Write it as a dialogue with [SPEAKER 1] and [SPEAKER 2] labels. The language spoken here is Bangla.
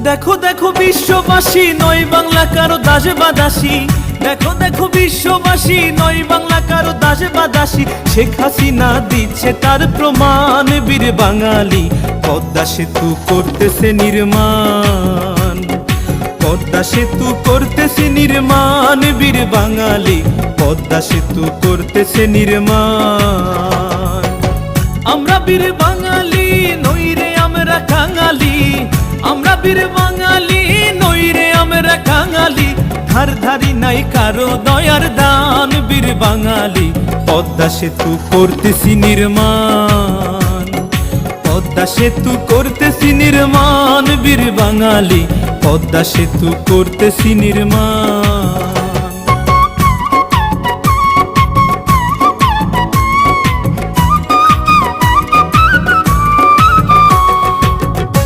[SPEAKER 1] দেখো দেখো বিশ্ববাসী, নয় বাংলা কারো দাসে বা দাসী। দেখো দেখো বিশ্ববাসী, নয় বাংলা কারো দাসে বা দাসী। শেখ হাসিনা দিচ্ছে তার প্রমাণ, বীর বাঙালি পদ্মা সেতু করতেছে নির্মাণ। পদ্মা সেতু করতেছে নির্মাণ, বীর বাঙালি পদ্মা সেতু করতেছে নির্মাণ। আমরা বীর বাঙালি নইরে আমরা কাঙালি, আমরা বীর বাঙালি নইরে আমরা কাঙালি। ধার ধারি নাই কারো দয়ার দান, বীর বাঙালি পদ্মা সেতু করতেছি নির্মাণ। পদ্মা সেতু করতেছি নির্মাণ, বীর বাঙালি পদ্মা সেতু করতেছি নির্মাণ।